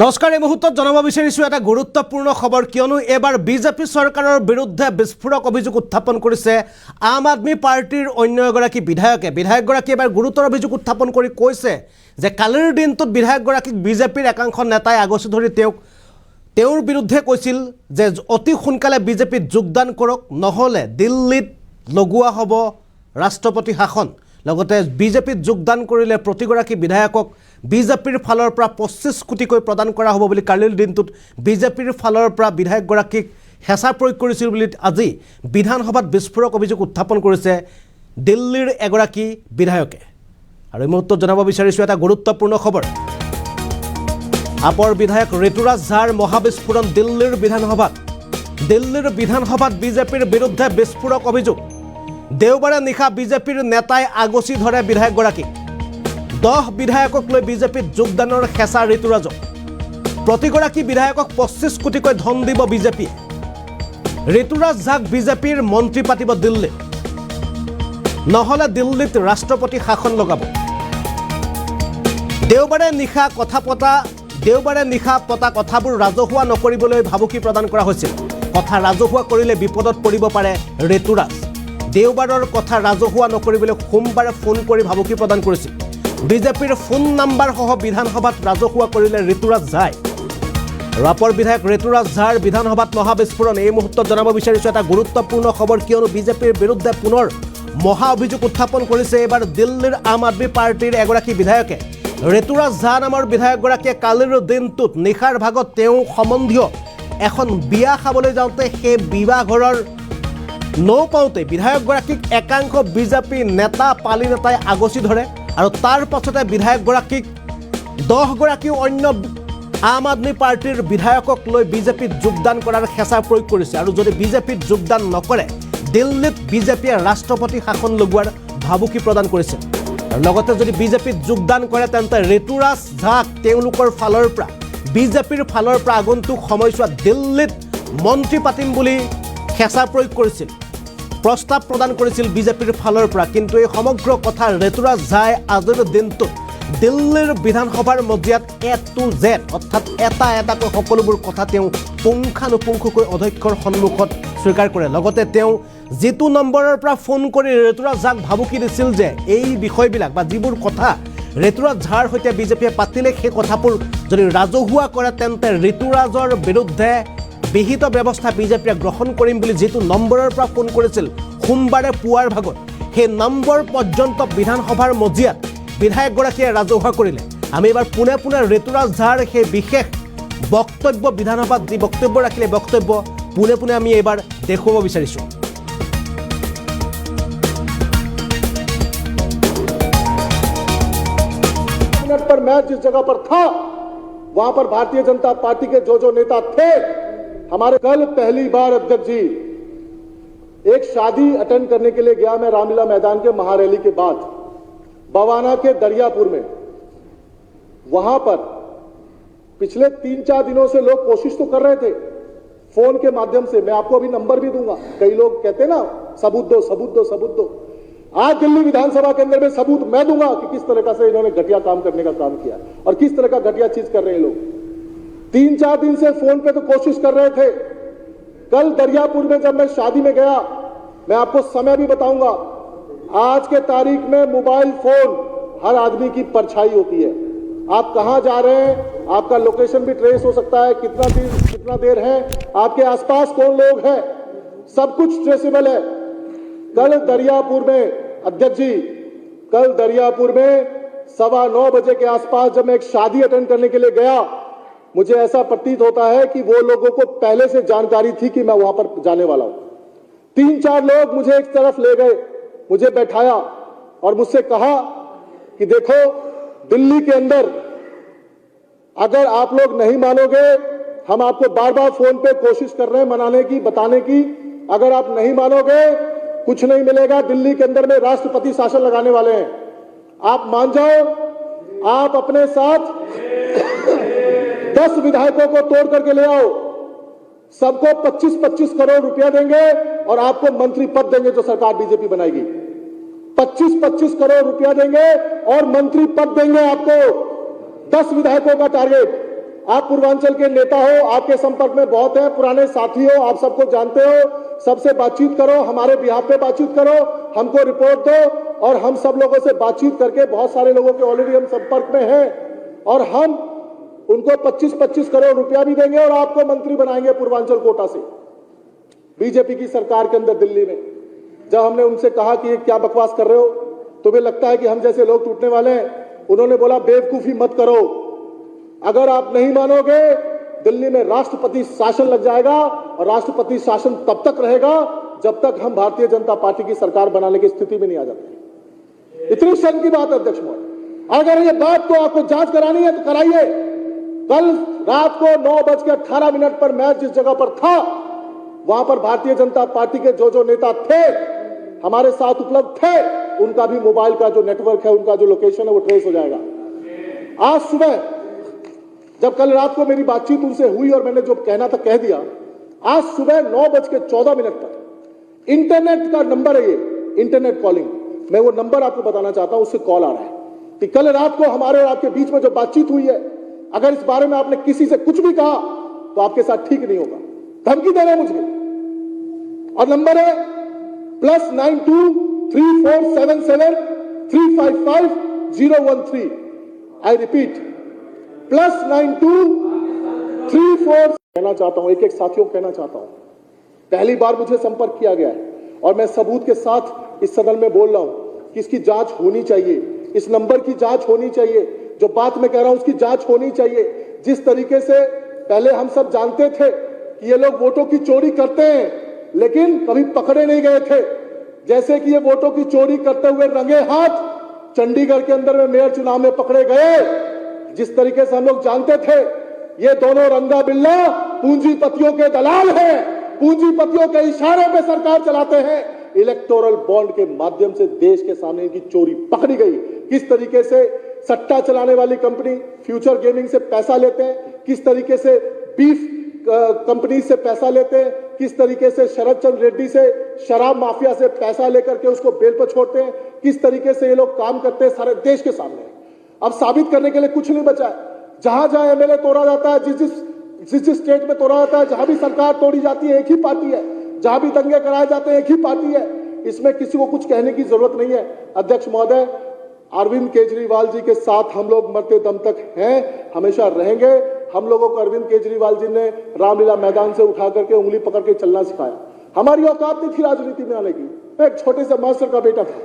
নমস্কাৰ। এই মুহূৰ্তত জনাব বিচাৰিছোঁ এটা গুৰুত্বপূৰ্ণ খবৰ, কিয়নো এবাৰ বিজেপি চৰকাৰৰ বিৰুদ্ধে বিস্ফোৰক অভিযোগ উত্থাপন কৰিছে আম আদমি পাৰ্টিৰ অন্য এগৰাকী বিধায়কগৰাকীয়ে এবাৰ গুৰুতৰ অভিযোগ উত্থাপন কৰি কৈছে যে কালিৰ দিনটোত বিধায়কগৰাকীক বিজেপিৰ একাংশ নেতাই আগচি ধৰি তেওঁৰ বিৰুদ্ধে কৈছিল যে অতি সোনকালে বিজেপিত যোগদান কৰক, নহ'লে দিল্লীত লগোৱা হ'ব ৰাষ্ট্ৰপতি শাসন। লগতে বিজেপিত যোগদান কৰিলে প্ৰতিগৰাকী বিধায়কক বিজেপিৰ ফালৰ পৰা 25 কোটিকৈ প্ৰদান কৰা হ'ব বুলি কালিৰ দিনটোত বিজেপিৰ ফালৰ পৰা বিধায়কগৰাকীক হেঁচা প্ৰয়োগ কৰিছিল বুলি আজি বিধানসভাত বিস্ফোৰক অভিযোগ উত্থাপন কৰিছে দিল্লীৰ এগৰাকী বিধায়কে। আৰু এই মুহূৰ্তত জনাব বিচাৰিছোঁ এটা গুৰুত্বপূৰ্ণ খবৰ। আপৰ বিধায়ক ঋতুৰাজ ঝাৰ মহাবিস্ফোৰণ দিল্লীৰ বিধানসভাত বিজেপিৰ বিৰুদ্ধে বিস্ফোৰক অভিযোগ। দেওবাৰে নিশা বিজেপিৰ নেতাই আগচি ধৰে বিধায়কগৰাকীক। 10 বিধায়কক লৈ বিজেপিত যোগদানৰ হেঁচা ঋতুৰাজক। প্ৰতিগৰাকী বিধায়কক 25 কোটিকৈ ধন দিব বিজেপিয়ে। ঋতুৰাজ ঝাক বিজেপিৰ মন্ত্ৰী পাতিব দিল্লীত, নহ'লে দিল্লীত ৰাষ্ট্ৰপতি শাসন লগাব। দেওবাৰে নিশা পতা কথাবোৰ ৰাজহুৱা নকৰিবলৈ ভাবুকি প্ৰদান কৰা হৈছিল। কথা ৰাজহুৱা কৰিলে বিপদত পৰিব পাৰে ঋতুৰাজ। দেওবাৰৰ কথা ৰাজহুৱা নকৰিবলৈ সোমবাৰে ফোন কৰি ভাবুকি প্ৰদান কৰিছিল। বিজেপিৰ ফোন নাম্বাৰসহ বিধানসভাত ৰাজহুৱা কৰিলে ঋতুৰাজ ঝাই। ৰাপৰ বিধায়ক ঋতুৰাজ ঝাৰ বিধানসভাত মহাবিস্ফোৰণ। এই মুহূৰ্তত জনাব বিচাৰিছোঁ এটা গুৰুত্বপূৰ্ণ খবৰ, কিয়নো বিজেপিৰ বিৰুদ্ধে পুনৰ মহা অভিযোগ উত্থাপন কৰিছে এইবাৰ দিল্লীৰ আম আদমি পাৰ্টিৰ এগৰাকী বিধায়কে। ঋতুৰাজ ঝা নামৰ বিধায়কগৰাকীয়ে কালিৰ দিনটোত নিশাৰ ভাগত তেওঁ সম্বন্ধীয় এখন বিয়া খাবলৈ যাওঁতে সেই বিবাহ ঘৰৰ নৌপাওঁতে বিধায়কগৰাকীক একাংশ বিজেপি নেতা পালি নেতাই আগচি ধৰে আৰু তাৰ পাছতে বিধায়কগৰাকীক 10 গৰাকী অন্য আম আদমি পাৰ্টিৰ বিধায়কক লৈ বিজেপিত যোগদান কৰাৰ হেঁচা প্ৰয়োগ কৰিছে। আৰু যদি বিজেপিত যোগদান নকৰে দিল্লীত বিজেপিয়ে ৰাষ্ট্ৰপতি শাসন লগোৱাৰ ভাবুকি প্ৰদান কৰিছে। আৰু লগতে যদি বিজেপিত যোগদান কৰে তেন্তে ঋতুৰাজ ঝাক তেওঁলোকৰ ফালৰ পৰা বিজেপিৰ ফালৰ পৰা আগন্তুক সময়ছোৱাত দিল্লীত মন্ত্ৰী পাতিম বুলি হেঁচা প্ৰয়োগ কৰিছিল, প্ৰস্তাৱ প্ৰদান কৰিছিল বিজেপিৰ ফালৰ পৰা। কিন্তু এই সমগ্ৰ কথা ঋতুৰাজ ঝাই আজিৰ দিনটোত দিল্লীৰ বিধানসভাৰ মজিয়াত A to Z অৰ্থাৎ এটাকৈ সকলোবোৰ কথা তেওঁ পুংখানুপুংখকৈ অধ্যক্ষৰ সন্মুখত স্বীকাৰ কৰে। লগতে তেওঁ যিটো নম্বৰৰ পৰা ফোন কৰি ঋতুৰাজ ঝাক ভাবুকি দিছিল যে এই বিষয়বিলাক বা যিবোৰ কথা ঋতুৰাজ ঝাৰ সৈতে বিজেপিয়ে পাতিলে সেই কথাবোৰ যদি ৰাজহুৱা কৰে তেন্তে ঋতুৰাজৰ বিৰুদ্ধে বিহিত ব্যৱস্থা বিজেপিয়ে গ্ৰহণ কৰিম বুলি যিটো নম্বৰৰ পৰা ফোন কৰিছিল সোমবাৰে পুৱাৰ ভাগত, সেই নম্বৰ পৰ্যন্ত বিধানসভাৰ মজিয়াত বিধায়কগৰাকীয়ে ৰাজহুৱা কৰিলে। আমি এবাৰ পোনে পোনে ঋতুৰাজ ঝাৰ সেই বিশেষ বক্তব্য বিধানসভাত যি বক্তব্য ৰাখিলে বক্তব্য পোনে পোনে আমি এইবাৰ দেখুৱাব বিচাৰিছোঁ। पर मैं जिस जगह पर था वहां पर भारतीय जनता पार्टी के जो नेता थे हमारे। कल पहली बार अध्यक्ष जी एक शादी अटेंड करने के लिए गया मैं रामलीला मैदान के महारैली के बाद बवाना के दरियापुर में। वहां पर पिछले 3-4 दिनों से लोग कोशिश तो कर रहे थे फोन के माध्यम से, मैं आपको अभी नंबर भी दूंगा। कई लोग कहते ना सबूत दो। आज दिल्ली विधानसभा के अंदर में सबूत मैं दूंगा कि किस तरह से इन्होंने घटिया काम करने का काम किया और किस तरह का घटिया चीज कर रहे हैं लोग। 3-4 दिन से फोन पे तो कोशिश कर रहे थे। कल दरियापुर में जब मैं शादी में गया, मैं आपको समय भी बताऊंगा, आज के तारीख में मोबाइल फोन हर आदमी की परछाई होती है। आप कहां जा रहे हैं, आपका लोकेशन भी ट्रेस हो सकता है, कितना देर है, आपके आसपास कौन लोग हैं, सब कुछ ट्रेसेबल है। कल दरियापुर में अध्यक्ष जी, कल दरियापुर में 9:15 बजे के आसपास जब मैं एक शादी अटेंड करने के लिए गया, मुझे ऐसा प्रतीत होता है कि वो लोगों को पहले से जानकारी थी कि मैं वहां पर जाने वाला हूं। 3-4 लोग मुझे एक तरफ ले गए, मुझे बैठाया और मुझसे कहा कि देखो दिल्ली के अंदर अगर आप लोग नहीं मानोगे, हम आपको बार-बार फोन पे कोशिश कर रहे हैं मनाने की, बताने की, अगर आप नहीं मानोगे कुछ नहीं मिलेगा। दिल्ली के अंदर में राष्ट्रपति शासन लगाने वाले हैं, आप मान जाओ। आप अपने साथ 10 विधायकों को तोड़ करके ले आओ, सबको 25-25 करोड़ रुपया देंगे और आपको मंत्री पद देंगे जो सरकार बीजेपी बनाएगी। 25-25 करोड़ रुपया देंगे और मंत्री पद देंगे आपको। 10 विधायकों का टारगेट। आप पूर्वांचल के नेता हो, आपके संपर्क में बहुत है, पुराने साथी हो, आप सबको जानते हो, सबसे बातचीत करो, हमारे बिहाफ पे बातचीत करो, हमको रिपोर्ट दो और हम सब लोगों से बातचीत करके बहुत सारे लोगों के ऑलरेडी हम संपर्क में हैं और हम उनको 25-25 करोड़ रुपया भी देंगे और आपको मंत्री बनाएंगे पूर्वांचल कोटा से। बीजेपी की सरकार के अंदर दिल्ली में जब हमने उनसे कहा कि ये क्या बकवास कर रहे हो, तुम्हें लगता है कि हम जैसे लोग टूटने वाले हैं, उन्होंने बोला बेवकूफी मत करो, अगर आप नहीं मानोगे दिल्ली में राष्ट्रपति शासन लग जाएगा और राष्ट्रपति शासन तब तक रहेगा जब तक हम भारतीय जनता पार्टी की सरकार बनाने की स्थिति में नहीं आ जाते। इतनी शर्म की बात है अध्यक्ष महोदय। अगर ये बात को आपको जांच करानी है तो कराइए। कल रात को 9:18 पर मैच जिस जगह पर था वहां पर भारतीय जनता पार्टी के जो नेता थे हमारे साथ उपलब्ध थे, उनका भी मोबाइल का जो नेटवर्क है, उनका जो लोकेशन है वो ट्रेस हो जाएगा। आज सुबह जब कल रात को मेरी बातचीत उनसे हुई और मैंने जो कहना था कह दिया, आज सुबह 9:14 पर इंटरनेट का नंबर है, ये इंटरनेट कॉलिंग, मैं वो नंबर आपको बताना चाहता हूं, उससे कॉल आ रहा है कि कल रात को हमारे और आपके बीच में जो बातचीत हुई है, अगर इस बारे में आपने किसी से कुछ भी कहा तो आपके साथ ठीक नहीं होगा, धमकी दे रहे हैं मुझे। और नंबर है +92 3477 355 013। I repeat +92 34। कहना चाहता हूं, एक साथियों को कहना चाहता हूं, पहली बार मुझे संपर्क किया गया है और मैं सबूत के साथ इस सदन में बोल रहा हूं कि इसकी जांच होनी चाहिए, इस नंबर की जांच होनी चाहिए, जो बात मैं कह रहा हूं उसकी जांच होनी चाहिए। जिस तरीके से पहले हम सब जानते थे कि ये लोग वोटों की चोरी करते हैं लेकिन कभी पकड़े नहीं गए थे, जैसे कि ये वोटों की चोरी करते हुए रंगे हाथ चंडीगढ़ के अंदर में मेयर चुनाव में पकड़े गए, जिस तरीके से हम लोग जानते थे ये दोनों रंगा बिल्ला पूंजीपतियों के दलाल हैं, पूंजीपतियों के इशारे पे सरकार चलाते हैं, इलेक्टोरल बॉन्ड के माध्यम से देश के सामने इनकी चोरी पकड़ी गई। किस तरीके से सट्टा चलाने वाली कंपनी फ्यूचर गेमिंग से पैसा लेते हैं, किस तरीके से बीफ कंपनी से पैसा लेते हैं, किस तरीके से शरद चंद्र रेड्डी से शराब माफिया से पैसा लेकर के उसको बेल पर छोड़ते हैं, किस तरीके से ये लोग काम करते हैं सारे देश के सामने। अब साबित करने के लिए कुछ नहीं बचा है। जहां जहां एमएलए तोड़ा जाता है, जिस स्टेट में तोड़ा जाता है, जहां भी सरकार तोड़ी जाती है एक ही पार्टी है, जहां भी दंगे कराए जाते हैं एक ही पार्टी है, इसमें किसी को कुछ कहने की जरूरत नहीं है। अध्यक्ष महोदय, अरविंद केजरीवाल जी के साथ हम लोग मरते दम तक हैं, हमेशा रहेंगे। हम लोगों को अरविंद केजरीवाल जी ने रामलीला मैदान से उठा करके उंगली पकड़ के चलना सिखाया। हमारी औकात नहीं थी राजनीति में आने की। मैं एक छोटे से मास्टर का बेटा था,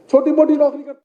छोटी मोटी नौकरी करता